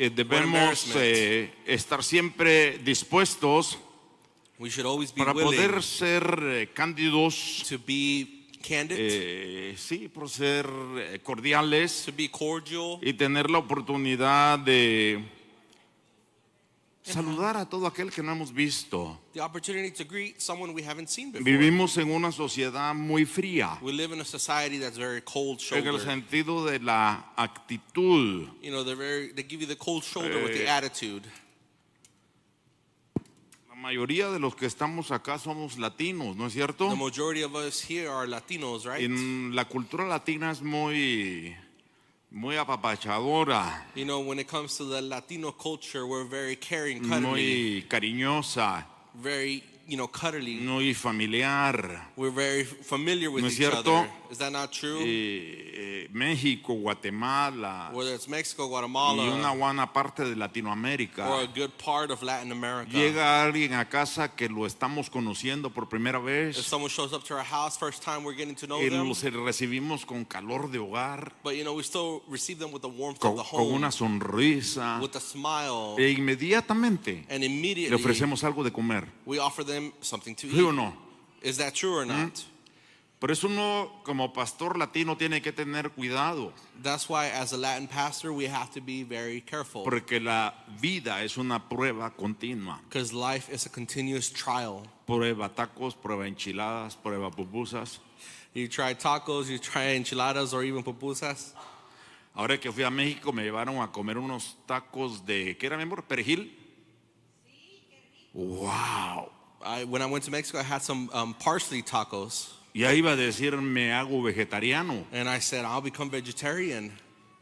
debemos estar siempre dispuestos We should always be para willing poder ser cándidos, to be candid, sí, por ser cordiales to be cordial, y tener la oportunidad de saludar a todo aquel que no hemos visto. the opportunity to greet someone we haven't seen before. Vivimos en una sociedad muy fría, We live in a society that's very en el cold-shouldered. sentido de la actitud. You know, they give you the cold shoulder with the attitude. La mayoría de los que estamos acá somos latinos, ¿no es cierto? The majority of us here are Latinos, right? En la cultura latina es muy apapachadora, You know, when it comes to the Latino culture, we're very caring, cuddly, muy cariñosa, very, cuddly. muy familiar. We're very familiar with ¿No es each cierto? other. Is that not true? México, Guatemala Whether it's Mexico, y Guatemala, una buena parte de or a Latinoamérica. good part of Latin America. Llega alguien a casa que lo estamos conociendo por primera If vez someone shows up to our house, first time we're getting to know y them, los recibimos con calor de hogar, but we still receive them with the warmth con of the home, una sonrisa, with a smile, e inmediatamente and le immediately ofrecemos algo de comer. we offer them something to ¿Sí o eat. no? Is that true or not? Por eso uno como pastor latino tiene que tener cuidado, That's why as a Latin pastor we have to be very careful, porque la vida es una prueba continua. because life is a continuous trial. Prueba tacos, prueba enchiladas, prueba pupusas. You try tacos, you try enchiladas, or even pupusas. Ahora que fui a México me llevaron a comer unos tacos de, ¿qué era, mi amor? ¿Perejil? ¡Wow! When I went to Mexico, I had some parsley tacos, Ya iba a decir me hago vegetariano. and I said, I'll become vegetarian.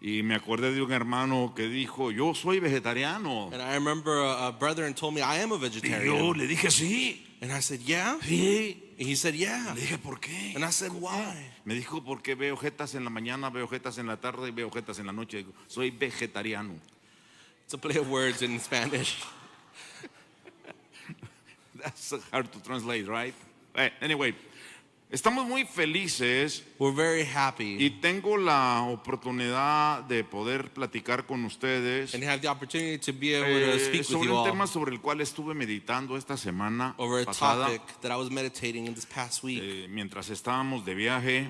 Y me acordé de un hermano que dijo, yo soy vegetariano. And I remember a brethren told me, I am a Y yo vegetarian. le dije, sí, And I said, yeah? sí. And he said, yeah. Le dije, ¿por qué? And I said, why? Me dijo, porque veo jetas en la mañana, veo jetas en la tarde y veo jetas en la noche. Digo, soy vegetariano. It's a play of words in Spanish. That's hard to translate, right? Anyway, estamos muy felices We're very happy y tengo la oportunidad de poder platicar con ustedes and have the opportunity to be able to speak with sobre you un all tema sobre el cual estuve meditando esta semana over a pasada, topic that I was meditating in this past week mientras estábamos de viaje.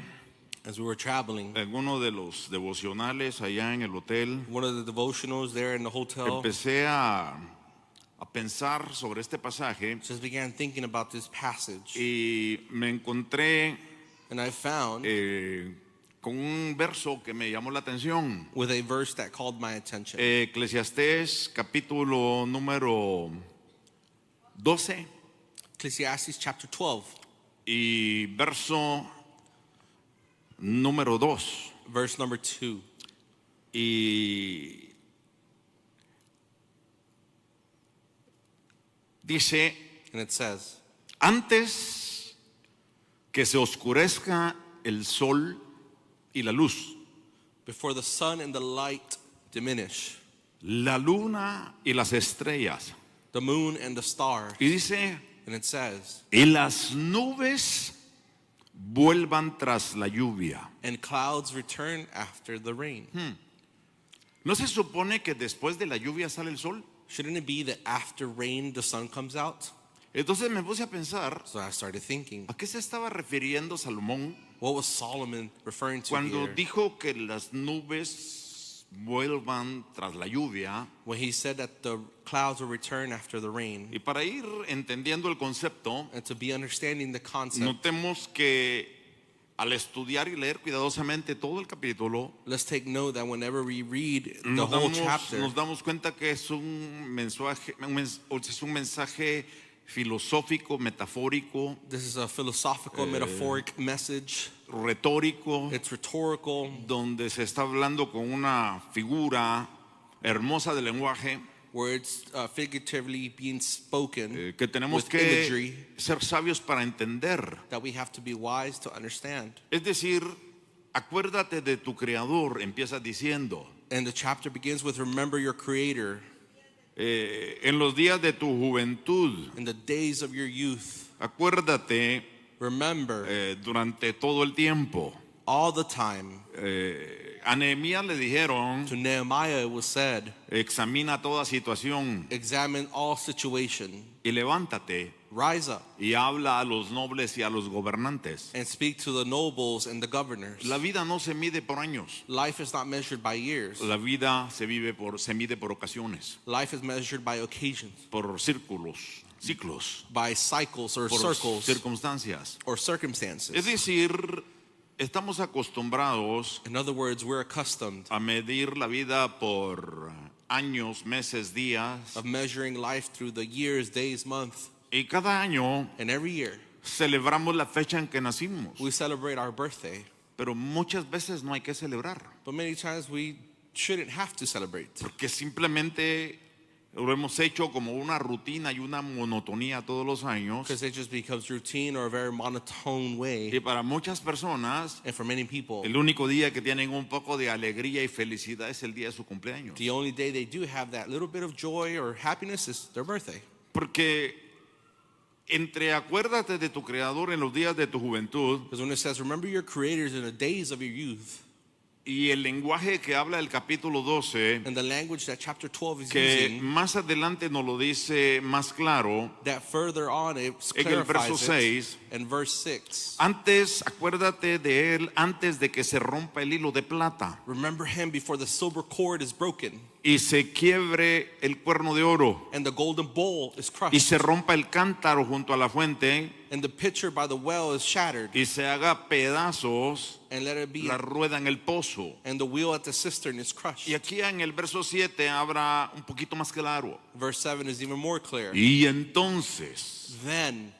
as we were traveling. Alguno de los devocionales allá en el hotel, One of the devotionals there in the hotel, empecé a pensar sobre este pasaje just began thinking about this passage, y me encontré and I found con un verso que me llamó la atención. with a verse that called my attention. Eclesiastés capítulo número 12 Ecclesiastes chapter 12, y verso número 2. verse number 2. Y dice, And it says, antes que se oscurezca el sol y la luz, before the sun and the light diminish, la luna y las estrellas. the moon and the stars. Y dice, And it says, y las nubes vuelvan tras la lluvia. and clouds return after the rain. ¿No se supone que después de la lluvia sale el sol? Shouldn't it be that after rain the sun comes out? Entonces me puse a pensar, So I started thinking, ¿a qué se estaba refiriendo Salomón what was Solomon referring to cuando here dijo que las nubes vuelvan tras la lluvia? when he said that the clouds will return after the rain? Y para ir entendiendo el concepto, And to be understanding the concept, notemos que al estudiar y leer cuidadosamente todo el capítulo, let's take note that whenever we read the whole chapter, nos damos cuenta que es un mensaje filosófico, metafórico, this is a philosophical, metaphoric message. retórico, It's rhetorical, donde se está hablando con una figura hermosa de lenguaje, where it's figuratively being spoken que tenemos with que imagery ser sabios para entender. that we have to be wise to understand. Es decir, acuérdate de tu creador, empieza diciendo, And the chapter begins with remember your creator en los días de tu juventud, in the days of your youth. acuérdate Remember durante todo el tiempo all the time A Nehemías le dijeron, To Nehemiah it was said, examina toda situación examine all situation, y levántate rise up y habla a los nobles y a los gobernantes. and speak to the nobles and the governors. La vida no se mide por años. Life is not measured by years. La vida se mide por ocasiones, Life is measured by occasions, por ciclos, by cycles or por circles circunstancias. or Es circumstances. decir, estamos acostumbrados In other words, we're accustomed a medir la vida por años, meses, días, of measuring life through the years, days, months, y cada año and every year celebramos la fecha en que nacimos, we celebrate our birthday. pero muchas veces no hay que celebrar, But many times we shouldn't have to celebrate porque simplemente lo hemos hecho como una rutina y una monotonía todos los años, because it just becomes routine or a very monotone way. y para muchas personas And for many people, el único día que tienen un poco de alegría y felicidad es el día de su cumpleaños, the only day they do have that little bit of joy or happiness is their birthday. porque entre acuérdate de tu creador en los días de tu juventud Because when it says, remember your creators in the days of your youth, y el lenguaje que habla el capítulo 12, and the language that chapter 12 is que using, más adelante nos lo dice más claro, that further on it en el verso clarifies 6, it in verse 6. antes acuérdate de él antes de que se rompa el hilo de plata Remember him before the silver cord is broken y se quiebre el cuerno de oro and the golden bowl is y crushed se rompa el cántaro junto a la fuente and the pitcher by the well is shattered y se haga pedazos and let it be la rueda en el pozo. and the wheel at the cistern is crushed. Y aquí en el verso 7 habla un poquito más claro. Verse 7 is even more clear. Y entonces Then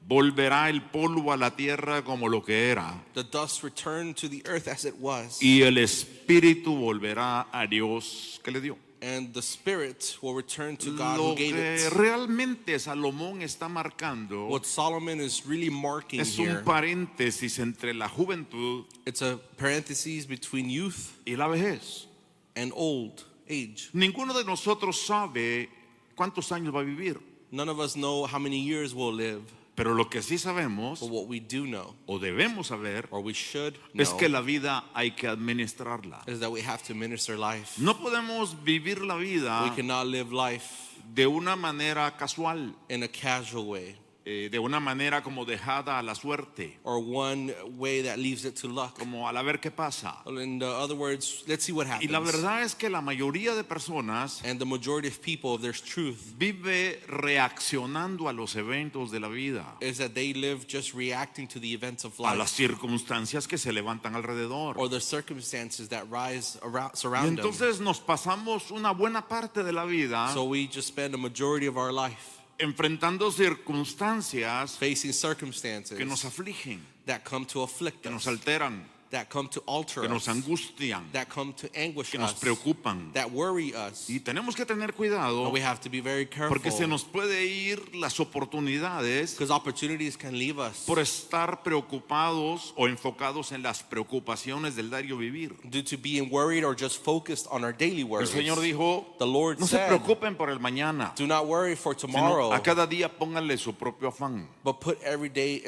volverá el polvo a la tierra como lo que era, the dust returned to the earth as it was, y el espíritu volverá a Dios que le dio. and the spirit will return to God who Lo gave que it. realmente Salomón está marcando What Solomon is really marking es here, un paréntesis entre la juventud it's a parenthesis between youth y la vejez. and old age. Ninguno de nosotros sabe cuántos años va a vivir, None of us know how many years we'll live, pero lo que sí sabemos but what we do know, o debemos saber or we should es que know, la vida hay que administrarla. is that we have to minister life. No podemos vivir la We vida cannot live life de una manera casual, in a casual way, de una manera como dejada a la suerte, or one way that leaves it to luck. como al a ver qué pasa. In other words, let's see what Y la happens. verdad es que la mayoría de personas And the majority of people, if there's truth, vive reaccionando a los eventos de la vida, is that they live just reacting to the events of a las life circunstancias que se levantan alrededor. or the circumstances that rise around, Y surround them. entonces nos pasamos una buena parte de la vida So we just spend a majority of our life enfrentando circunstancias facing circumstances que nos afligen, that come to afflict que nos us, alteran, that come to alter que nos us, angustian, that come to anguish que nos us, preocupan. that worry us. Y tenemos que tener cuidado But we have to be very careful porque se nos puede ir las oportunidades because opportunities can leave us por estar preocupados o enfocados en las preocupaciones del diario vivir. due to being worried or just focused on our daily El worries. Señor dijo, The Lord no se said, preocupen por el mañana, do not worry for sino tomorrow, a cada día pónganle su propio afán. but put every day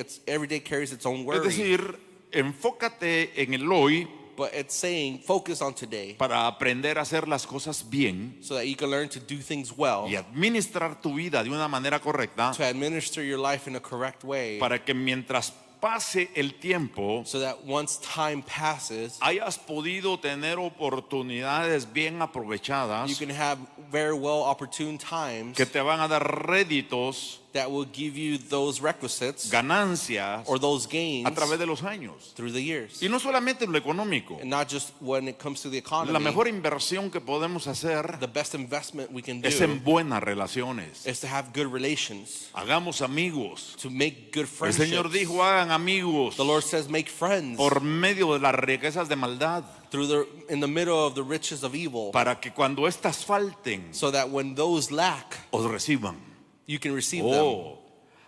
carries its own Es worry. decir, enfócate en el hoy But it's saying focus on today para aprender a hacer las cosas bien so that you can learn to do things well, y administrar tu vida de una manera correcta to administer your life in a correct way, para que mientras pase el tiempo so that once time passes, hayas podido tener oportunidades bien you aprovechadas can have very well opportune times que te van a dar réditos, that will give you those requisites ganancias or those gains a través de los años. through the years. Y no solamente en lo económico. And not just when it comes to the La economy. mejor inversión que podemos hacer The best investment we can es do en buenas relaciones. is to have good relations, Hagamos amigos. to make good El friendships. Señor dijo, hagan amigos The Lord says make friends por medio de las riquezas de maldad, in the middle of the riches of evil, para que cuando éstas falten, so that when those lack, os reciban. you can receive them. Oh,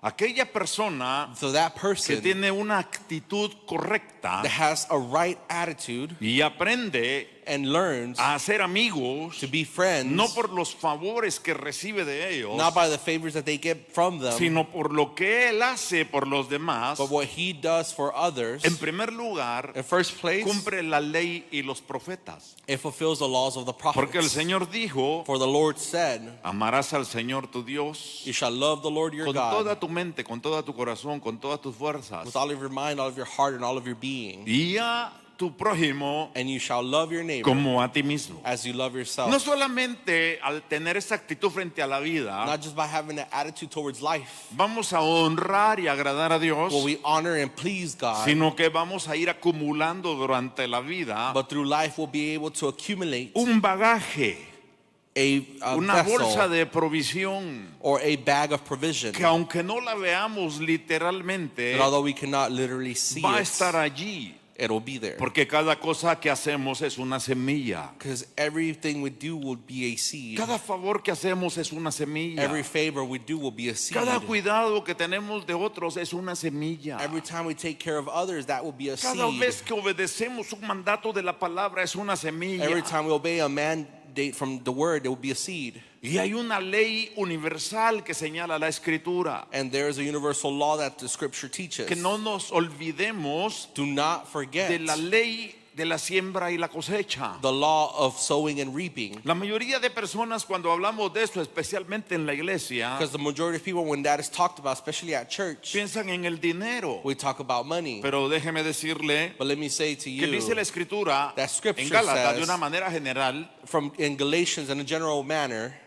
aquella persona So that que person tiene una actitud correcta that has a right attitude y aprende and learns a hacer amigos, to be friends, no por los favores que recibe de ellos, not by the favors that they get from them, sino por lo que él hace por los demás. but what he does for others. En primer lugar, In first place, cumple la ley y los profetas. it fulfills the laws of the Porque el prophets. Señor dijo, For the Lord said, amarás al Señor tu Dios you shall love the Lord your con God toda tu mente, con toda tu corazón, con todas tus fuerzas. with all of your mind, all of your heart, and all of your being. Y a tu prójimo And you shall love your neighbor como a ti mismo. as you love yourself. No solamente al tener esa actitud frente a la vida, Not just by having an attitude towards life, vamos a honrar y agradar a Dios, will we honor and please God, sino que vamos a ir acumulando durante la vida but through life we'll be able to accumulate un bagaje, a una bolsa vessel de provisión or a bag of provision que aunque no la veamos literalmente, that although we cannot literally see va a it, estar allí. it'll be there. Porque cada cosa que hacemos es una semilla. Because everything we do will be a seed. Cada favor que hacemos es una semilla. Every favor we do will be a seed. Cada cuidado que tenemos de otros es una semilla. Every time we take care of others, that will be a Cada seed. vez que obedecemos un mandato de la palabra es una semilla. Every time we obey a mandate from the word, it will be a seed. Y hay una ley universal que señala la Escritura. And there is a universal law that the scripture teaches. Que no nos olvidemos Do not forget de la ley de la siembra y la cosecha. the law of sowing and reaping. La mayoría de personas cuando hablamos de esto, especialmente en la iglesia, Because the majority of people, when that is talked about, especially at church, piensan en el dinero. we talk about money. Pero déjeme decirle But let me say to que dice la you, Escritura that scripture en Gálatas de says- una manera general, from in Galatians, in a general manner,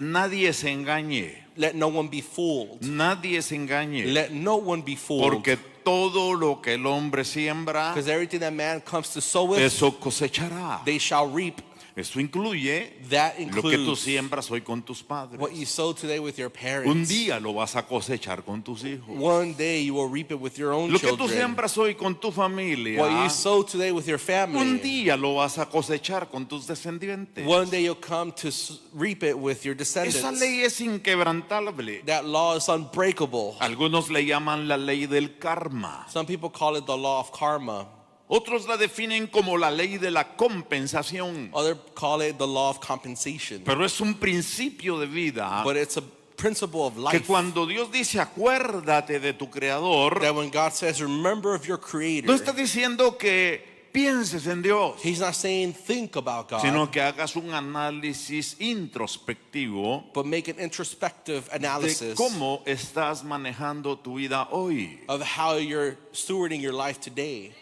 nadie se engañe, let no one be fooled. nadie se engañe, Let no one be fooled. porque todo lo que el hombre siembra, Because everything that man comes to sow with, eso cosechará. they shall reap. Esto incluye That lo que tú includes siembras hoy con tus padres. what you sow today with your Un parents. día lo vas a cosechar con tus hijos. One day you will reap it with your own Lo que tú children. siembras hoy con tu familia, What you sow today with your un family, día lo vas a cosechar con tus descendientes. one day you'll come to reap it with your Esa descendants. ley es inquebrantable. That law is unbreakable. Algunos le llaman la ley del karma. Some people call it the law of karma. Otros la definen como la ley de la compensación. Others call it the law of compensation. Pero es un principio de vida But it's a principle of que life cuando Dios dice acuérdate de tu creador, that when God says, remember of your creator, no está diciendo que pienses en Dios, He's not saying think about God, sino que hagas un análisis introspectivo but make an introspective de analysis cómo estás manejando tu vida hoy. of how you're stewarding your life today.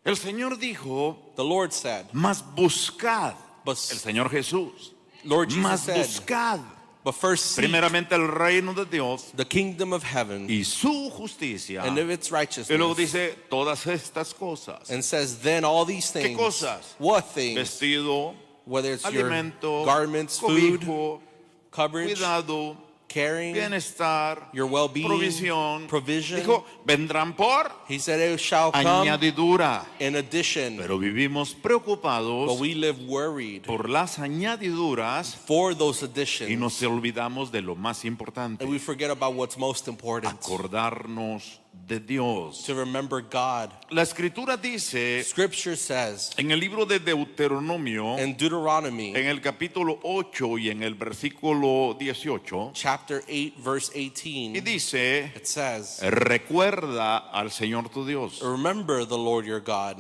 El Señor dijo, The Lord said, mas buscad, but el Señor Jesús, Lord Jesus mas said, buscad but first seek primeramente el reino de Dios the kingdom of heaven y su justicia. and of its Y luego righteousness. dice todas estas cosas: And says, then all these things, cosas? what things, vestido, whether it's your alimento, garments, food, cobijo, coverage, cuidado, caring, bienestar, your well-being, provisión. provision. Dijo, vendrán por He said it shall come añadidura. in addition, Pero vivimos but preocupados we live worried por las añadiduras for those y additions, nos olvidamos de lo más importante: and we forget about what's most important, acordarnos de Dios. to remember God. La Escritura dice Scripture says en el libro de Deuteronomio, in Deuteronomy, en el capítulo 8 y en el versículo 18, chapter 8, verse y 18, dice, it says, recuerda al Señor tu Dios, remember the Lord your God,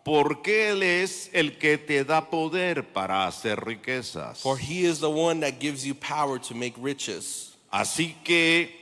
porque Él es el que te da poder para hacer riquezas. for he is the one that gives you power to make riches. Así que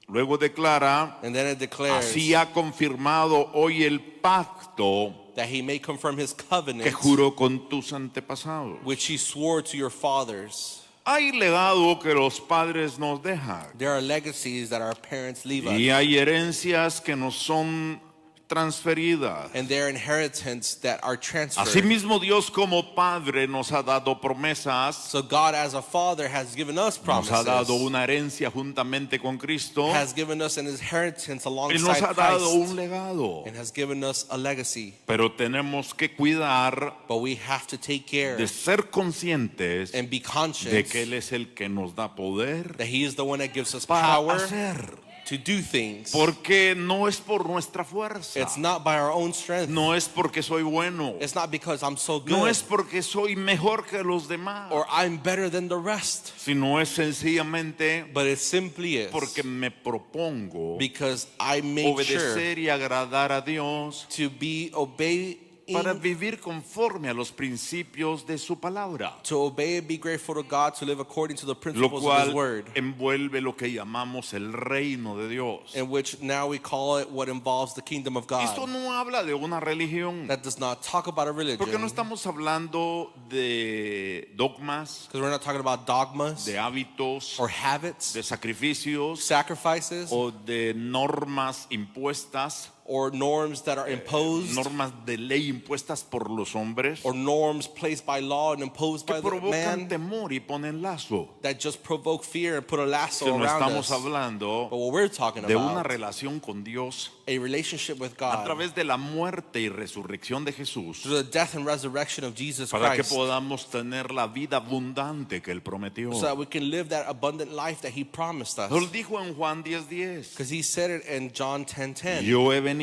luego declara, And then it declares así ha confirmado hoy el pacto that he may confirm his que covenant, juró con tus antepasados. which he swore to your fathers. Hay legado que los padres nos dejan There are legacies that our parents leave us, y hay herencias que nos son transferidas. and their inheritance that are transferred. Asimismo, Dios como Padre nos ha dado promesas, So God as a father has given us nos ha dado promises, una herencia juntamente con Cristo has given us an inheritance y nos alongside ha dado un Christ, legado. and has given us a legacy. Pero tenemos que cuidar But we have to take care de ser conscientes and be de conscious que Él es el que nos da poder that he is the one that gives us para power hacer. to do things. Porque no es por nuestra fuerza. It's not by our own strength. No es porque soy bueno. It's not because I'm so No good es porque soy mejor que los demás. or I'm better than the rest. Sino es sencillamente But it simply is porque me propongo because I make sure obedecer y agradar a Dios to be obeying, para vivir conforme a los principios de su palabra. to obey and be grateful to God, to live according to the Lo principles of His cual Word, envuelve lo que llamamos el reino de Dios. in which now we call it what involves the kingdom of Esto God. no habla de una religión, That does not talk about a religion, porque no estamos hablando de dogmas, because we're not talking about dogmas de hábitos, or habits, de sacrificios sacrifices, o de normas impuestas, or norms that are imposed, normas de ley impuestas por los hombres or norms placed by law and imposed que by the provocan man temor y ponen lazo. that just provoke fear and put a lasso Si no around estamos us. But hablando what we're talking de una about, relación con Dios a relationship with a God través de la muerte y resurrección de Jesús, through the death and resurrection of Jesus para que Christ, podamos tener la vida abundante que Él prometió. so that we can live that abundant life that He promised us. Lo dijo en Juan 10:10. Because He said it in John 10:10. Yo he venido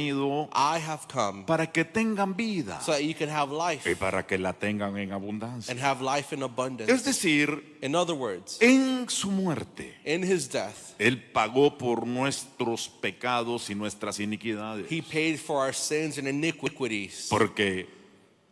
I have come para que tengan vida so that you can have life y para que la tengan en abundancia. and have life in abundance. Es decir, In other words, en su muerte, in His death, Él pagó por nuestros pecados y nuestras iniquidades. He paid for our sins and iniquities. Porque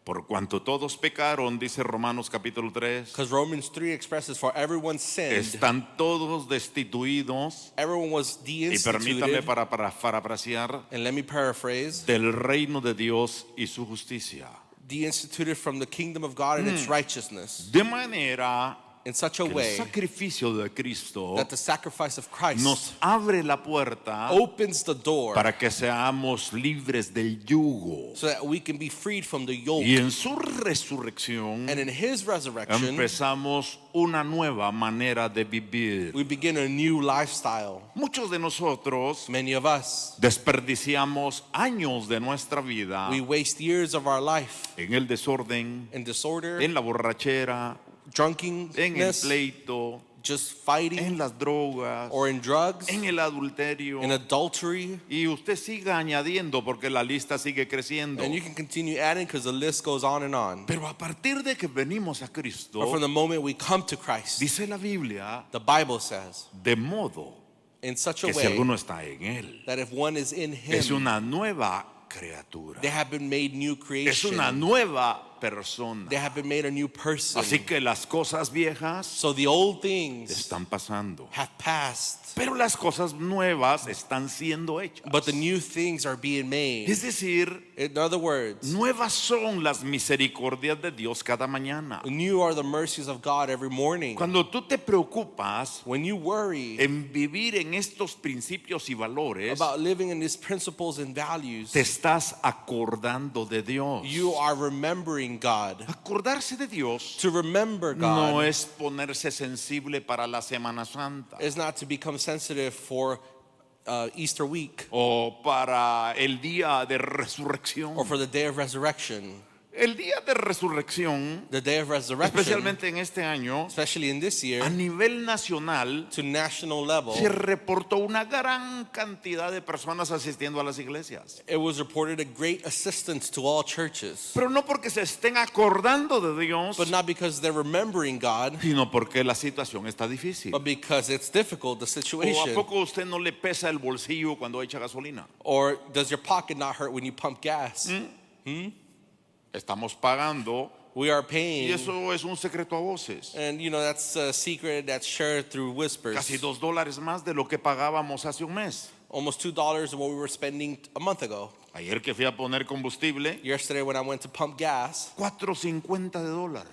por cuanto todos pecaron, dice Romanos capítulo 3, Because Romans 3 expresses, for everyone sinned, están todos destituidos, everyone was y permítame deinstituted, para parafrasear, and let me paraphrase, del reino de Dios y su justicia. deinstituted from the kingdom of God and its righteousness, De manera in such a que el way sacrificio de Cristo that the sacrifice of Christ nos abre la puerta opens the door para que seamos libres del yugo. so that we can be freed from the yoke. Y en su resurrección And in His resurrection, empezamos una nueva manera de vivir. we begin a new lifestyle. Muchos de nosotros Many of us, desperdiciamos años de nuestra vida we waste years of our life en el desorden, in disorder, en la borrachera, en el drunkenness, pleito, just en fighting, las drogas, or in drugs, en el adulterio. in adultery. Y usted siga añadiendo porque la lista sigue creciendo. And you can continue adding because the list goes on and on. Pero a partir de que venimos a Cristo, But from the moment we come to Christ, dice la Biblia, the Bible says, de modo in such a que si way alguno está en Él, that if one is in es Him, una nueva criatura. they have been made new Es una creation. nueva persona. They have been made a new person. Así que las cosas viejas So the old things están pasando, have passed, pero las cosas nuevas están siendo hechas. but the new things are being made. Es decir, In other words, nuevas son las misericordias de Dios cada mañana. new are the mercies of God every morning. Cuando tú te preocupas When you worry en vivir en estos principios y valores, about living in these principles and values, te estás acordando de Dios. you are remembering God. Acordarse de Dios To remember no God es ponerse sensible para la Semana Santa is not to become sensitive for Easter week o para el día de resurrección. or for the day of resurrection. El día de resurrección, The day of resurrection, especialmente en este año, especially in this a year, nivel nacional, to national level, se reportó una gran cantidad de personas asistiendo a las iglesias. it was reported a great assistance to all churches. Pero no porque se estén acordando de Dios, But not because they're remembering God, sino porque la situación está difícil. but because it's difficult, the ¿O a situation. poco usted no le pesa el bolsillo cuando echa gasolina? Or does your pocket not hurt when you pump gas? Estamos pagando We are y paying, eso es un secreto a voces. and that's a secret that's shared through whispers. Casi $2 más de lo que pagábamos hace un mes. Almost $2 of what we were spending a month ago. Ayer que fui a poner combustible, Yesterday when I went to pump gas, $4.50 de dólar.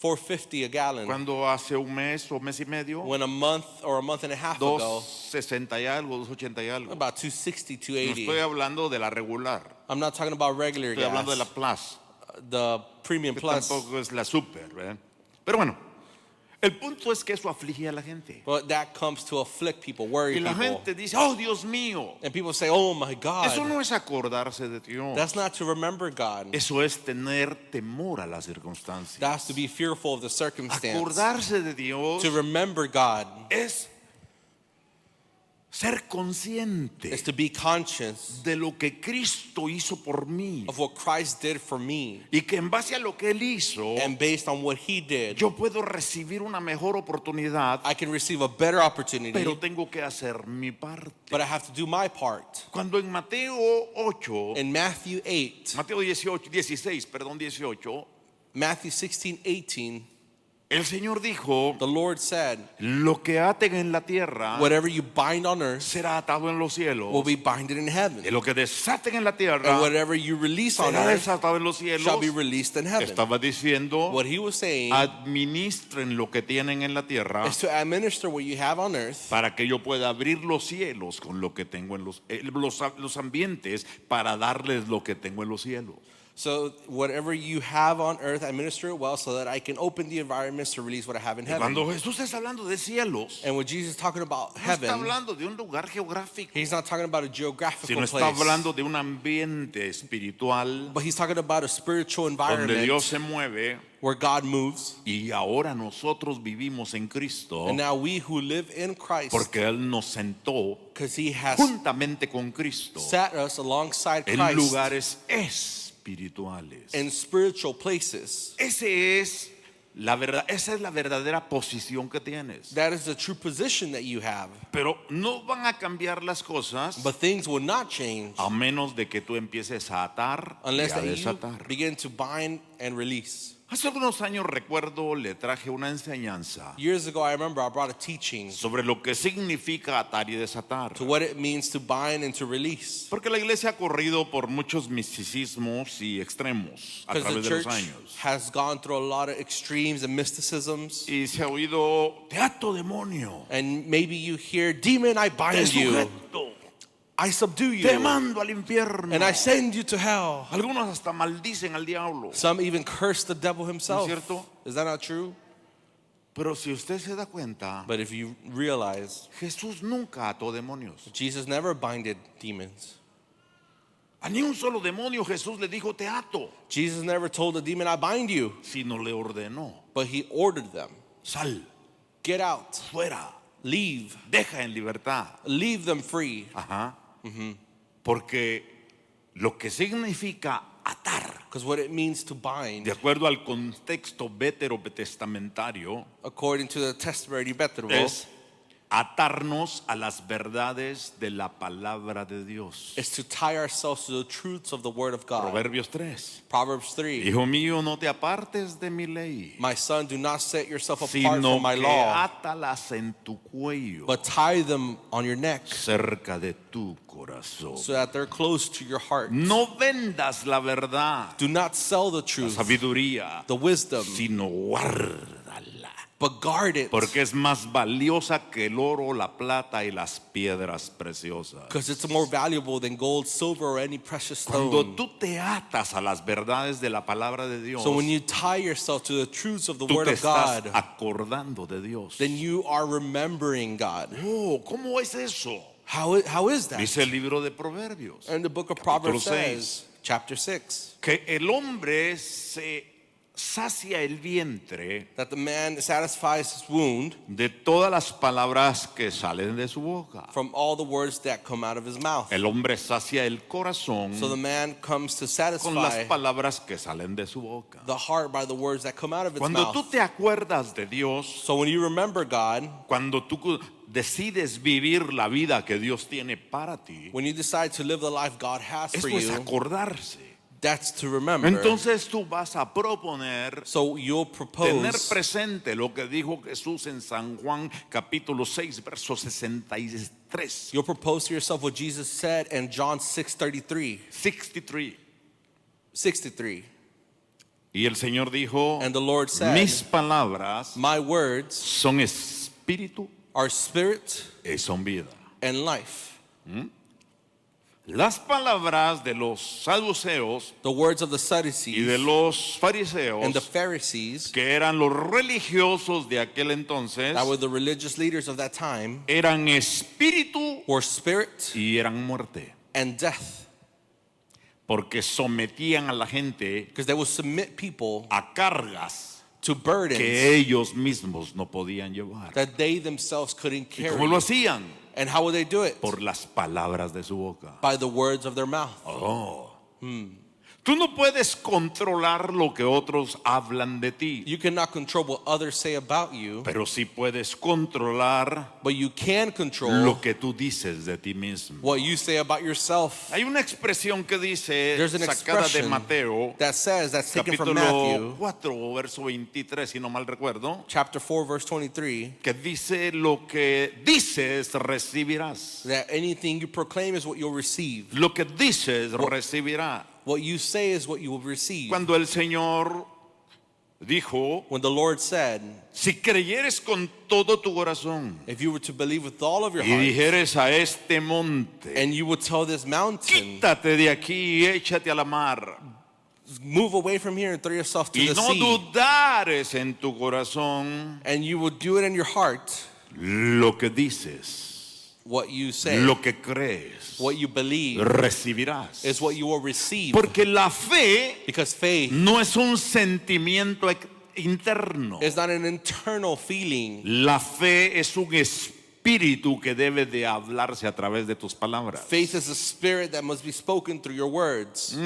$4.50 a gallon. Cuando hace un mes o mes y medio, When a month or a month and a half ago, 2.60 y algo, 2.80 y algo. about $2.60, No estoy $2.80. hablando de la regular, I'm not talking about regular estoy hablando de la gas, Plus, the premium que plus. tampoco es la super, ¿verdad? Pero bueno, el punto es que eso aflige a la gente. But that comes to afflict people, worry Y la people. gente dice, oh Dios mío, And people say, oh my eso God. no es acordarse de Dios. That's not to remember God. Eso es tener temor a las circunstancias. That's to be fearful of the circumstance. Acordarse de Dios To remember God es ser consciente is to be conscious de lo que Cristo hizo por mí of what Christ did for me. y que en base a lo que Él hizo, And based on what he did, yo puedo recibir una mejor oportunidad, I can receive a better opportunity, pero tengo que hacer mi parte. but I have to do my part. Cuando en Mateo 8, In Matthew 8, Mateo 16, 18, Matthew 16:18, el Señor dijo, the Lord said, lo que aten en la tierra whatever you bind on earth será atado en los cielos, will be binded in heaven, y lo que desaten en la tierra and whatever you release on será earth desatado en los shall be cielos. released in heaven. Estaba diciendo, What he was saying administren lo que tienen en la tierra is to administer what you have on earth para que yo pueda abrir los cielos con lo que tengo en los ambientes para darles lo que tengo en los cielos. So whatever you have on earth, administer it well so that I can open the environments to release what I have in Y heaven. cuando Jesús está hablando de cielos, And when Jesus is talking about no está heaven, hablando de un lugar geográfico, he's not talking about a geographical sino está place, hablando de un ambiente espiritual but he's talking about a spiritual donde environment Dios se mueve where God moves. y ahora nosotros vivimos en Cristo And now we who live in Christ, porque Él nos sentó because he has juntamente con Cristo sat us alongside en Christ lugares espirituales. in spiritual places. Esa es la verdadera posición que tienes. That is the true position that you have. Pero no van a cambiar las cosas But things will not change a menos de que tú empieces a atar y unless a that you desatar. begin to bind and release. Hace algunos años recuerdo le traje una enseñanza Years ago, I remember I brought a teaching sobre lo que significa atar y desatar. to what it means to bind and to release. Porque la iglesia ha corrido por muchos misticismos y extremos a Because the través de los church años. has gone through a lot of extremes and mysticisms. Y se ha oído, te ato demonio, And maybe you hear, demon, I te bind you. sujeto, I subdue te you. mando al infierno. And I send you to hell. Algunos hasta maldicen al diablo. Some even curse the devil himself. ¿No es cierto? Is that not true? Pero si usted se da cuenta, But if you realize, Jesús nunca ató demonios. Jesus never binded demons. A ni un solo demonio Jesús le dijo te ato, Jesus never told the demon, I bind you. sino le ordenó, But he ordered them, sal, get out, fuera, leave, deja en libertad. leave them free. Ajá. Porque lo que significa atar, Because what it means to bind, de acuerdo al contexto veterotestamentario, according to the testimony venerable, es atarnos a las verdades de la palabra de Dios. is to tie ourselves to the truths of the Word of God. Proverbios 3. Proverbs 3. Hijo mío, no te apartes de mi ley, My son, do not set yourself apart sino from my que law, átalas en tu cuello, but tie them on your neck cerca de tu corazón. so that they're close to your heart. No vendas la verdad, Do not sell the la truth, sabiduría, the wisdom, sino guárdala, but guard it, porque es más valiosa que el oro, la plata y las piedras preciosas. because it's more valuable than gold, silver, or any precious Cuando stone. tú te atas a las verdades de la palabra de Dios, So when you tie yourself to the truths of the tú Word te of estás God, acordando de Dios. then you are remembering God. Oh, ¿cómo es eso? How is that? Dice el libro de Proverbios, And the book of Capítulo Proverbs says, chapter 6, que el hombre se sacia el vientre that the man satisfies his wound de todas las palabras que salen de su boca. from all the words that come out of his mouth. El hombre sacia el corazón So the man comes to con las satisfy palabras que salen de su boca. the heart by the words that come out of its Cuando mouth. tú te acuerdas de Dios, So when you remember God, cuando tú decides vivir la vida que Dios tiene para ti, when you decide to live the life God has for esto es you, acordarse. that's to remember. Entonces tú vas a proponer So you'll tener propose presente lo que dijo Jesús en San Juan capítulo 6 verso 63. you'll propose to yourself what Jesus said in John 6:33. 63. Y el Señor dijo, And the Lord said, mis palabras my words son espíritu are spirit y son vida. and life. Las palabras de los saduceos The words of the y Sadducees de los and the fariseos, Pharisees, que eran los religiosos de aquel entonces, that were the religious leaders of that time, eran espíritu were spirit y eran muerte, and death. porque sometían a la gente Because they would submit people a cargas to burdens que ellos mismos no podían llevar. that they themselves couldn't ¿Y carry. cómo lo hacían? And how would they do it? Por las palabras de su boca. By the words of their mouth. Oh. Tú no puedes controlar lo que otros hablan de ti, You cannot control what others say about you, pero sí puedes controlar but you can control lo que tú dices de ti mismo. what you say about yourself. Hay una expresión que dice, There's an sacada de expression Mateo, that says, that's taken from capítulo Matthew, 4, verso 23, si no mal recuerdo, chapter 4, verse 23, que dice, lo que dices recibirás. that anything you proclaim is what you'll receive. Lo que dices recibirás. What you say is what you will receive. Cuando el Señor dijo, When the Lord said, si creyeres con todo tu corazón if you were to believe with all of your y heart, dijeres a este monte, and you would tell this mountain, quítate de aquí y échate a la mar, move away from here and throw yourself to y the no sea, dudares en tu corazón and you would do it in your heart, lo que dices, what you say, lo que crees, what you believe recibirás. is what you will receive. Porque la fe Because faith no es un sentimiento interno. is not an internal feeling. La fe es un espíritu que debe de hablarse a través de tus palabras. Faith is a spirit that must be spoken through your words.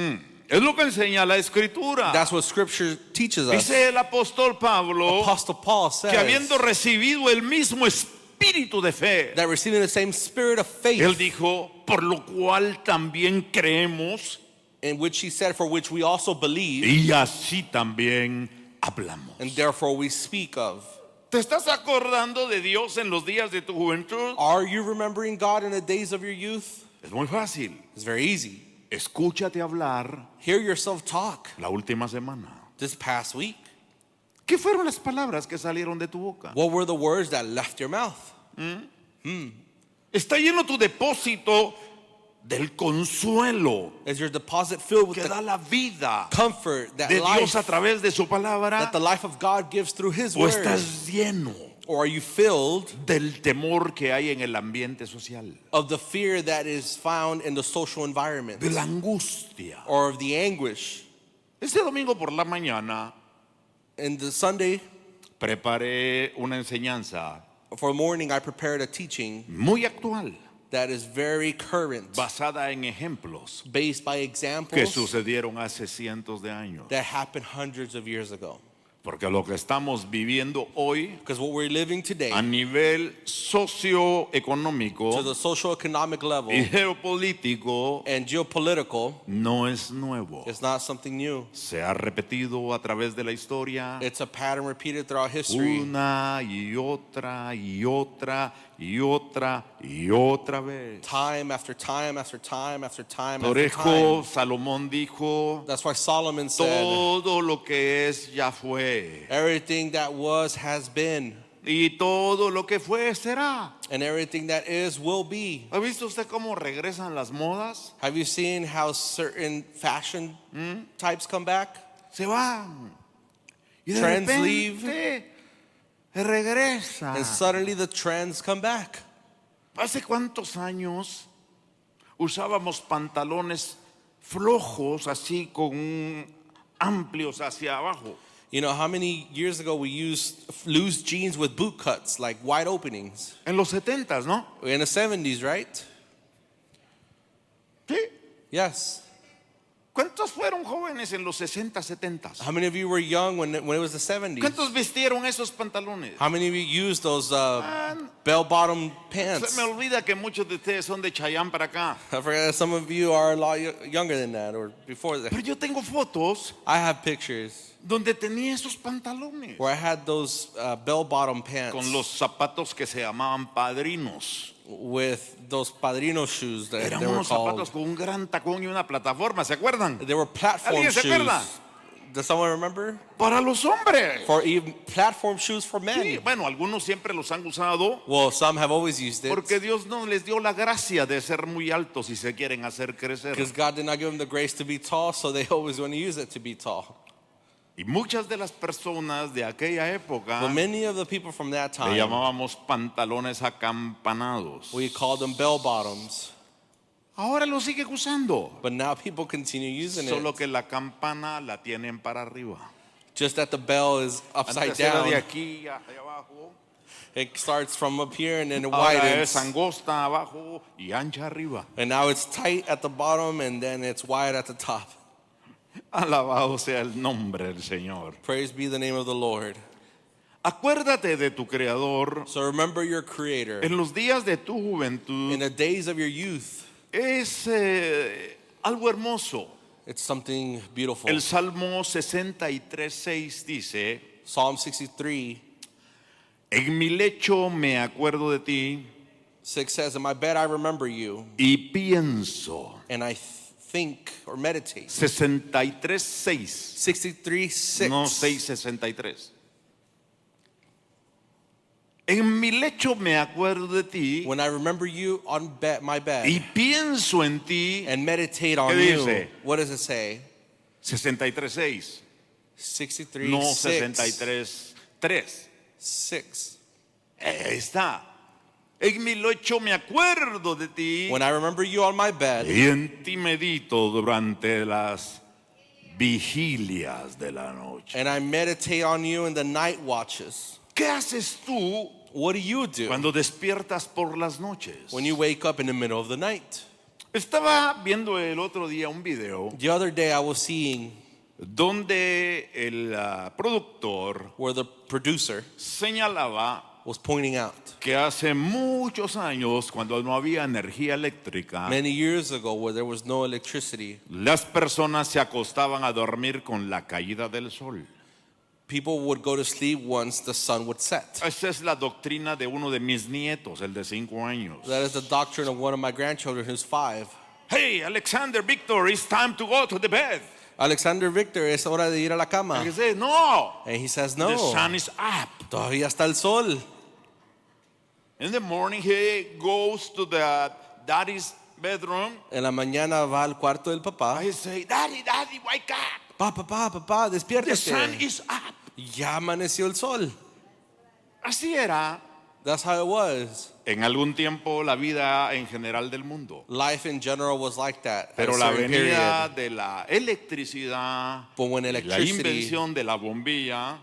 Es lo que enseña la escritura. That's what scripture teaches us. Dice el apóstol Pablo Apostle Paul que says habiendo recibido el mismo espíritu de fe, that receiving the same spirit of faith, él dijo, por lo cual también creemos in which he said, for which we also believe, y así también hablamos. and therefore we speak of. ¿Te estás acordando de Dios en los días de tu juventud? Are you remembering God in the days of your youth? Es muy fácil. It's very easy. Escúchate hablar Hear yourself talk la última semana. this past week. ¿Qué fueron las palabras que salieron de tu boca? What were the words that left your mouth? Está lleno tu depósito del consuelo Is your deposit filled with que da the la vida comfort that de Dios a life, través de su palabra, that the life of God gives through his o word? estás lleno Or are you filled del temor que hay en el ambiente social, of the fear that is found in the social environment? de la angustia? Or of the anguish? Este domingo por la mañana And the Sunday, preparé una enseñanza for morning, I prepared a teaching muy actual, that is very current, basada en ejemplos based by que examples sucedieron hace cientos de años. that happened hundreds of years ago. Porque lo que estamos viviendo hoy Because what we're living today, a nivel to socioeconómico the social economic level y geopolítico and geopolitical, no es nuevo. is not something new. Se ha repetido a través de la historia It's a pattern repeated throughout history, una y otra y otra y otra y otra vez. time after time after time after time Por after eso time. Salomón dijo, That's why Solomon said, todo lo que es ya fue everything that was has been, y todo lo que fue será. and everything that is will be. ¿Ha visto usted cómo regresan las modas? Have you seen how certain fashion types come back? Se van. Y de Trends repente regresa. And suddenly the trends come back. ¿Hace cuántos años usábamos pantalones flojos así con amplios hacia abajo? You know, how many years ago we used loose jeans with boot cuts, like wide openings? En los 70s, ¿no? In the 70s, right? Sí. Yes. ¿Cuántos fueron jóvenes en los 60, 70s? How many of you were young when it was the 70s? ¿Cuántos vistieron esos pantalones? How many of you used those Man, bell-bottom se pants? me olvida que muchos de ustedes son de Chayán para acá. I forgot that some of you are a lot younger than that or before that. Pero yo tengo fotos I have pictures donde tenía esos pantalones where I had those bell-bottom pants con los zapatos que se llamaban padrinos. with those padrino shoes that Eran they were unos zapatos called. con un gran tacón y una plataforma, ¿se acuerdan? They were platform ¿Alguien se shoes. acuerda? Does someone remember? Para los hombres. For even platform shoes for men. Sí, bueno, algunos siempre los han usado Well, some have always used it porque Dios no les dio la gracia de ser muy altos y se quieren hacer crecer. because God did not give them the grace to be tall, so they always want to use it to be tall. Y muchas de las personas de aquella época But many of the people from that le time, llamábamos pantalones acampanados. we called them bell bottoms. Ahora lo sigue usando, But now people continue using solo it. que la campana la tienen para arriba. Just that the bell is upside Antes era down. de aquí a de abajo. It starts from up here and then it Ahora widens. es angosta abajo y ancha arriba. And now it's tight at the bottom and then it's wide at the top. Alabado sea el nombre del Señor. Praise be the name of the Lord. Acuérdate de tu Creador So remember your Creator. en los días de tu In juventud. the days of your youth, Es algo hermoso. it's something beautiful. El Salmo 63:6 dice: Psalm 63, En mi lecho me acuerdo de ti 6 says, in my bed I remember you, y pienso. and I think or meditate. 63:6, 63, 6. no 6:63. En mi lecho me acuerdo de ti When I remember you on my bed y pienso en ti. and meditate on ¿Qué you, dice? what does it say? 63:6, 63, no 6. 63:3. 6. Ahí está. En mi lecho me acuerdo de ti When I remember you on my bed y en ti medito durante las vigilias de la noche. and I meditate on you in the night watches, ¿Qué haces tú what do you do cuando despiertas por las noches? when you wake up in the middle of the night? Estaba viendo el otro día un video The other day I was seeing donde el productor where the producer señalaba was pointing out que hace muchos años, cuando no había energía eléctrica, many years ago where there was no electricity, las personas se acostaban a dormir con la caída del sol. people would go to sleep once the sun would set. Esa es la doctrina de uno de mis nietos, el de 5 años. That is the doctrine of one of my grandchildren who's 5. Hey, Alexander, Victor, it's time to go to the bed. Alexander Victor, es hora de ir a la cama. And he says, no, And he says, the no, sun is up. todavía está el sol. In the morning, he goes to the daddy's bedroom. En la mañana va al cuarto del papá. I say, Daddy, Daddy, wake up. Papá, The sun despiértate. is up. Ya amaneció el sol. Así era That's how it was. en algún tiempo la vida en general del mundo. Life in general was like that. at Pero a la certain venida period. de la electricidad, But when y la electricity invención de la bombilla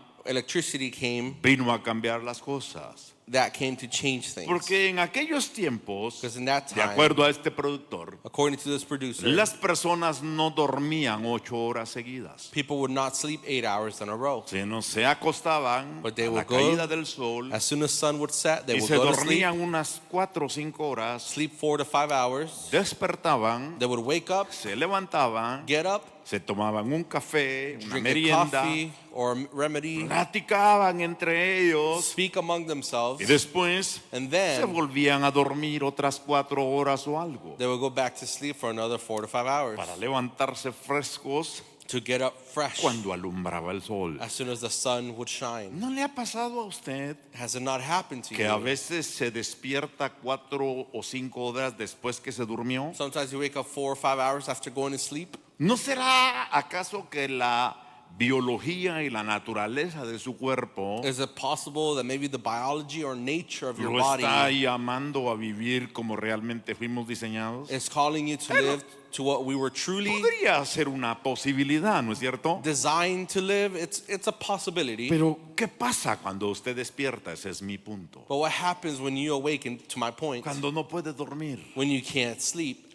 came, vino a cambiar las cosas. that came to change things. Porque en aquellos tiempos, Because in that de time, acuerdo a este productor, according to this producer, las personas no dormían 8 horas seguidas, people would not sleep 8 hours in a row. sino se acostaban But they a la would go- caída del sol As soon as sun would set, they y would se go to sleep, dormían unas 4 o 5 horas, sleep 4 to 5 hours. despertaban, They would wake up, se levantaban, get up, se tomaban un café, una drink a merienda, coffee or a remedy, platicaban entre ellos speak among themselves, y después and se then volvían a dormir otras 4 horas o algo they would go back to sleep for another 4 to 5 hours para levantarse frescos to get up fresh cuando alumbraba el sol. as soon as the sun would shine. ¿No le ha pasado a usted Has it not happened to que a you? veces se despierta 4 o 5 horas después que se durmió? Sometimes you wake up 4 or 5 hours after going to sleep. ¿No será acaso que la biología y la naturaleza de su cuerpo Is it possible that maybe the biology or nature of your lo está body llamando a vivir como realmente fuimos diseñados? is calling you to live to what we were truly Podría ser una posibilidad, ¿no es cierto? designed to live? It's a possibility. Pero ¿qué pasa cuando usted despierta? Ese es mi punto. But what happens when you awaken, to my point, Cuando no puede dormir, when you can't sleep?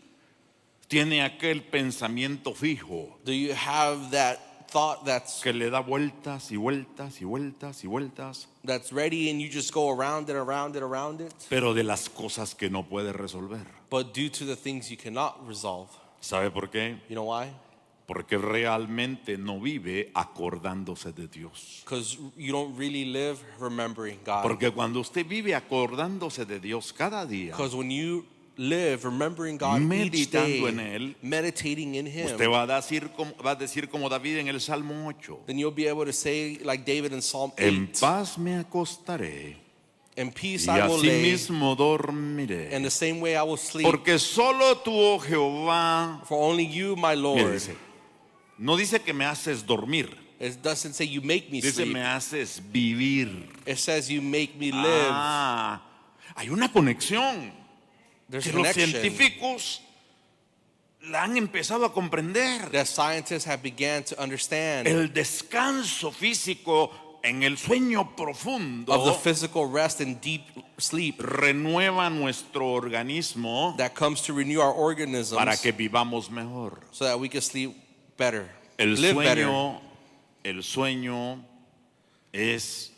tiene aquel pensamiento fijo Do you have that thought that's que le da vueltas y vueltas y vueltas y vueltas, ready and you just go around and around and around it? pero de las cosas que no puede resolver. But due to the things you cannot resolve. ¿Sabe por qué? You know why? Porque realmente no vive acordándose de Dios. Because you don't really live remembering God. Porque cuando usted vive acordándose de Dios cada día, Because when you live remembering God each meditando day, en Él, meditating in Him, usted va a decir como David en el Salmo 8, then you'll be able to say like David in Psalm en 8, paz me acostaré in peace y I will así lay, mismo dormiré. and the same way I will sleep. Porque solo tú, oh Jehová, For only you, my mire, Lord. dice, no dice que me haces dormir, It doesn't say you make me dice sleep. me haces vivir. It says you make me live. Hay una conexión There's que a los connection. científicos la han empezado a comprender. that scientists have began to understand El descanso físico en el sueño of the profundo physical rest and deep sleep renueva nuestro organismo that comes to renew our para organisms que vivamos mejor. so that we can sleep better, El live better. sueño es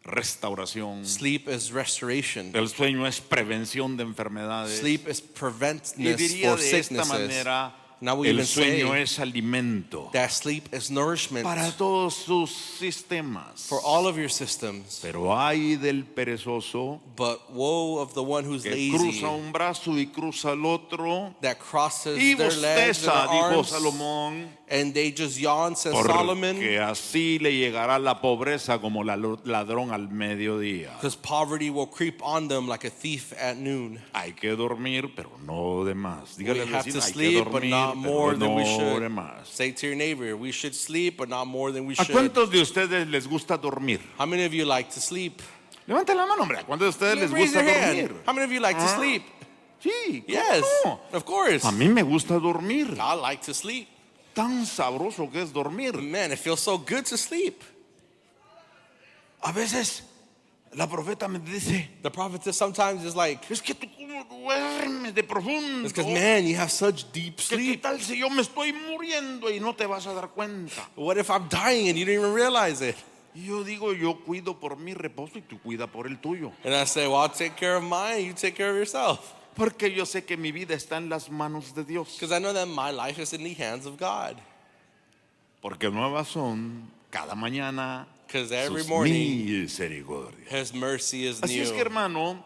restauración. Sleep is restoration. El sueño es prevención de enfermedades. Sleep is Y preventiveness diría for de esta sicknesses. manera, And I would el even sueño say es alimento that sleep is nourishment para todos sus sistemas. for all of your systems. Pero hay del perezoso But woe of the one who's que lazy, cruza un brazo y cruza el otro that crosses y their legs and bosteza, their dijo arms, Salomón, and they just yawn, says Solomon, porque así le llegará la pobreza como ladrón al mediodía. because poverty will creep on them like a thief at noon. Hay que dormir, pero no de más. We Dígale al have vecino, to hay que sleep, but dormir, not more pero than we no de should. más. Say to your neighbor, we should sleep, but not more than we ¿A should. cuántos de ustedes les gusta dormir? How many of you like to sleep? Levanten la mano, hombre. ¿A cuántos de ustedes les Raise gusta your hand. dormir? How many of you like to Ah. sleep? Sí, ¿cómo Yes, no? of course. A mí me gusta dormir. I like to sleep. Tan sabroso que es dormir. Man, it feels so good to sleep. A veces la profeta me dice, The prophetess sometimes is like, es que tú cómo duermes de profundo. it's because, man, you have such deep ¿Qué sleep. tal si yo me estoy muriendo y no te vas a dar cuenta? What if I'm dying and you don't even realize it? Y yo digo, yo cuido por mi reposo y tú cuida por el tuyo. And I say, well, I'll take care of mine, you take care of yourself. Porque yo sé que mi vida está en las manos de Dios. Because I know that my life is in the hands of God. Porque nuevas son cada mañana Because every sus morning, misericordias. His mercy is Así es que, new. hermano,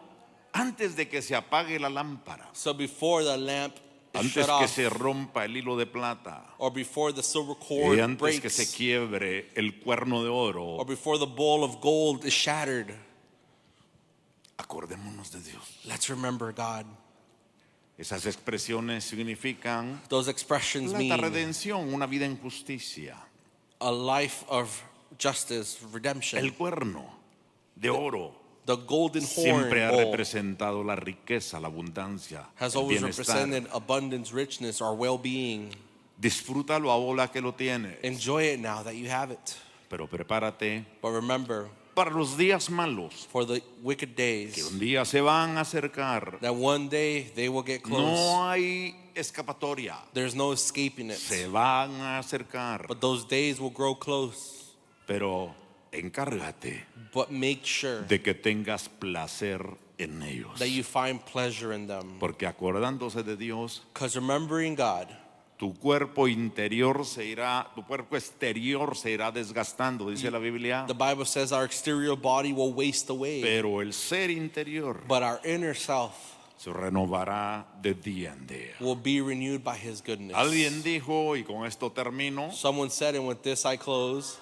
antes de que se apague la lámpara, So before the lamp is antes shut que off, se rompa el hilo de plata, or before the silver cord y antes que se breaks, quiebre el cuerno de or oro, before the bowl of gold is shattered, acordémonos de Dios. let's remember God. Esas expresiones significan Those expressions la mean redención, una vida en justicia. a life of justice, redemption. El cuerno de oro The golden horn siempre ha bowl representado la riqueza, la abundancia, has el always bienestar. represented abundance, richness, or well-being. Disfrútalo ahora que lo tienes, Enjoy it now that you have it. pero prepárate But remember, para los días malos, for the wicked que days, un día se van a acercar. that one day they will get close. No hay escapatoria, There's no escaping it. se van a acercar, But those days will grow close. pero encárgate But make sure de que tengas placer en ellos. that you find pleasure in them. Porque acordándose de Dios, Because remembering God, tu cuerpo interior se irá, tu cuerpo exterior se irá desgastando, dice la Biblia, the Bible says our exterior body will waste away, pero el ser interior but our inner self se renovará de día en día. will be renewed by His goodness. Alguien dijo, y con esto termino, Someone said, and with this I close,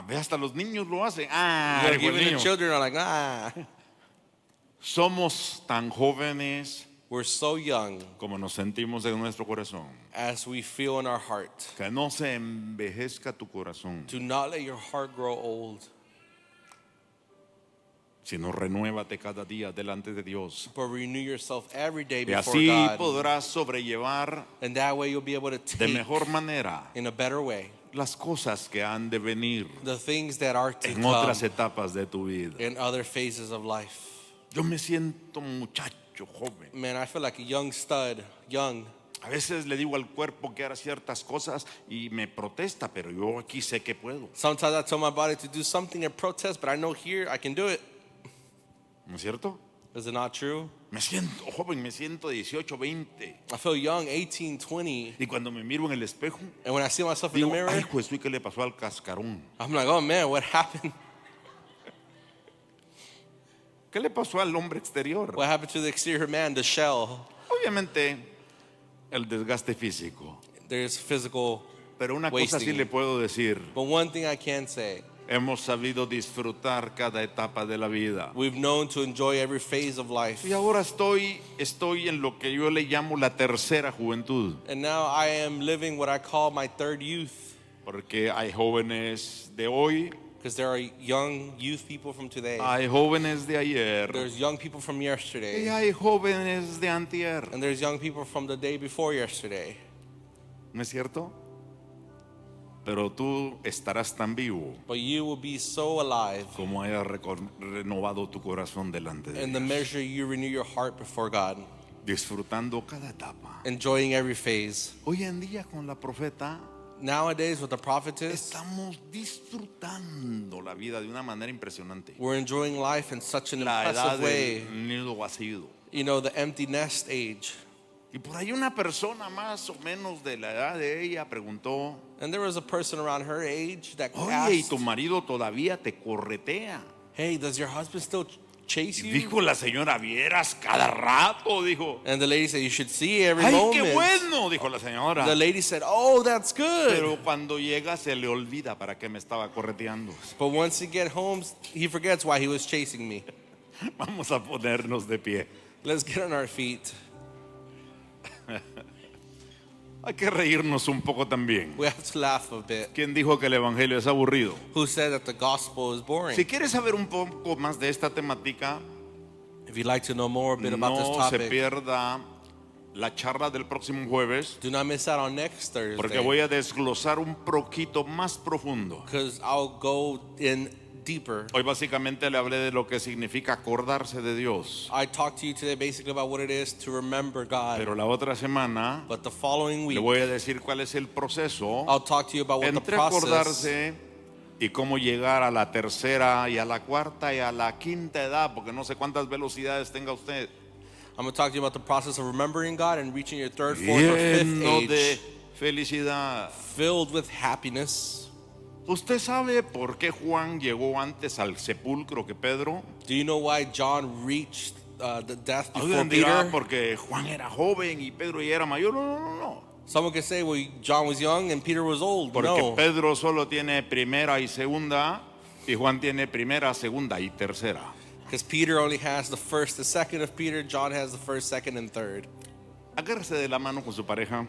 ve, hasta los niños lo hacen. you know, dijo el even the niño, children are like, somos tan jóvenes we're so young como nos sentimos en nuestro corazón. as we feel in our heart. Que no se envejezca tu corazón, Do not let your heart grow old, sino renuévate cada día delante de Dios. but renew yourself every day Y before así God. podrás sobrellevar And that way you'll be able to de take mejor manera in a better way las cosas que han de venir the things that are to en come otras etapas de tu vida. in other phases of life. Yo me siento muchacho, joven. Man, I feel like a young stud, young. A veces le digo al cuerpo que haga ciertas cosas y me protesta, pero yo aquí sé que puedo. Sometimes I tell my body to do something and protest, but I know here I can do it. ¿No es cierto? Is it not true? Me siento joven, me siento 18, 20. I feel young, 18, 20. Y cuando me miro en el espejo, And when I see myself in the digo, mirror, ay, pues, ¿qué le pasó al cascarón? I'm like, oh man, what happened? ¿Qué le pasó al hombre exterior? What happened to the exterior man, the shell? Obviamente, el desgaste físico. There's physical, Pero una cosa sí Wasting. le puedo decir. but one thing I can say, Hemos sabido disfrutar cada etapa de la vida. we've known to enjoy every phase of life. Y ahora estoy en lo que yo le llamo la tercera juventud. And now I am living what I call my third youth. Porque hay jóvenes de hoy Because there are young youth people from today. Hay jóvenes de ayer. There's young people from Y yesterday. hay jóvenes de antier. And there's young people from the day before yesterday. ¿No es cierto? Pero tú estarás tan vivo But you will be so alive como hayas renovado tu corazón delante de in the Dios, measure you renew your heart before God, disfrutando cada etapa. enjoying every phase. Hoy en día con la profeta Nowadays, with the prophetess, estamos disfrutando la vida de una manera impresionante. we're enjoying life in such an La edad impressive way. del nido vacío. You know, the empty nest age. Y por ahí una persona más o menos de la edad de ella preguntó, And there was a person around her age that oye, ¿y asked, tu marido todavía te corretea? hey, does your husband still chase Y you? dijo la señora, vieras cada rato, dijo. And the lady said, you should see every Ay, moment. qué bueno, dijo la señora. The lady said, oh, that's good. Pero cuando llega se le olvida para qué me estaba correteando. But once he get home, he forgets why he was chasing me. Vamos a ponernos de pie. Let's get on our feet. Hay que reírnos un poco también. We have to laugh a bit. ¿Quién dijo que el evangelio es aburrido? Who said that the gospel is boring? Si quieres saber un poco más de esta temática, If you'd like to know more a bit about this no se topic, pierda la charla del próximo jueves, do not miss out on next porque Thursday, voy a desglosar un poquito más profundo. because I'll go in deeper. Hoy básicamente le hablé de lo que significa acordarse de Dios, I talked to you today basically about what it is to remember God. pero la otra semana But the following le week, voy a decir cuál es el proceso I'll talk to you about what the entre process acordarse y cómo llegar a la tercera y a la cuarta y a la quinta edad, porque no sé cuántas velocidades tenga usted. I'm going to talk to you about the process of remembering God and reaching your third, fourth, or fifth Lleno de age, felicidad. filled with happiness. ¿Usted sabe por qué Juan llegó antes al sepulcro que Pedro? Do you know why John reached the death before Alguien dirá Peter? porque Juan era joven y Pedro ya era mayor. No, no, no. Someone could say, well, John was young and Peter was old. Porque No, Pedro solo tiene primera y segunda y Juan tiene primera, segunda y tercera. because Peter only has the first, the second of Peter. John has the first, second, and third. Agárrese de la mano con su pareja.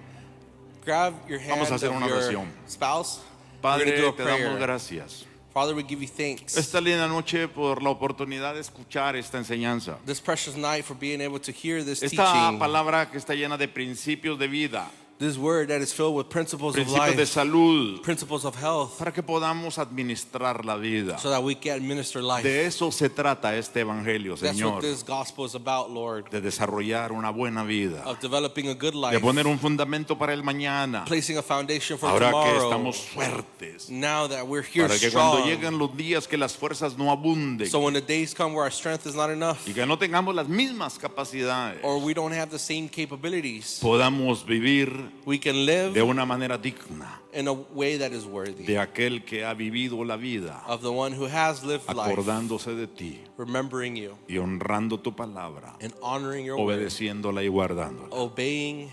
Grab your hand Vamos a hacer of una your oración. spouse. Padre, We're te going to do a damos prayer. gracias. Father, we give you thanks Esta linda noche por la oportunidad de escuchar esta enseñanza. this precious night for being able to hear this Esta teaching, palabra que está llena de principios de vida, this word that is filled with principles of principios de life, salud, principles of health, para que podamos administrar la vida. so that we can administer life. De eso se trata este evangelio, That's what Señor, this gospel is about, Lord, de desarrollar una buena vida, of developing a good de life, poner un fundamento para el mañana, placing a foundation for ahora que tomorrow. estamos fuertes, Now that we're here para que cuando strong, lleguen los días que las fuerzas no abunden so when the days come where our strength is not enough, y que no tengamos las mismas capacidades, or we don't have the same capabilities, podamos vivir we can live de una manera digna in a way that is worthy de aquel que ha vivido la vida, of the one who has lived life, acordándose de ti remembering you y honrando tu palabra, and honoring your word, obedeciéndola y guardándola. obeying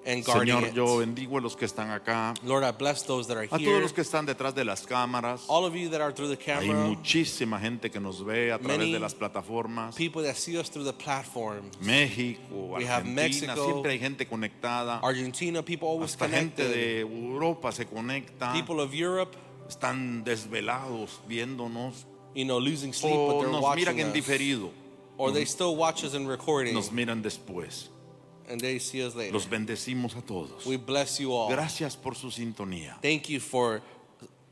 and guarding Señor, yo it. bendigo a los que están acá, Lord, I bless those that are a todos here, los que están detrás de las cámaras. all of you that are through the Hay camera, muchísima gente que nos ve a través Many de las plataformas. people that see us through the platforms. México, We have Argentina, Mexico, siempre hay gente conectada. Argentina, people always Hasta gente connected. de Europa se conecta. People of Europe, Están desvelados viéndonos. you know, losing sleep, but O they're nos watching miran en us. diferido. Or they still watch us in recording, Nos miran después. and they see us later. Los bendecimos a todos. We bless you all. Gracias por su sintonía. Thank you for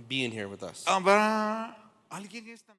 being here with us. ¿Habrá alguien esta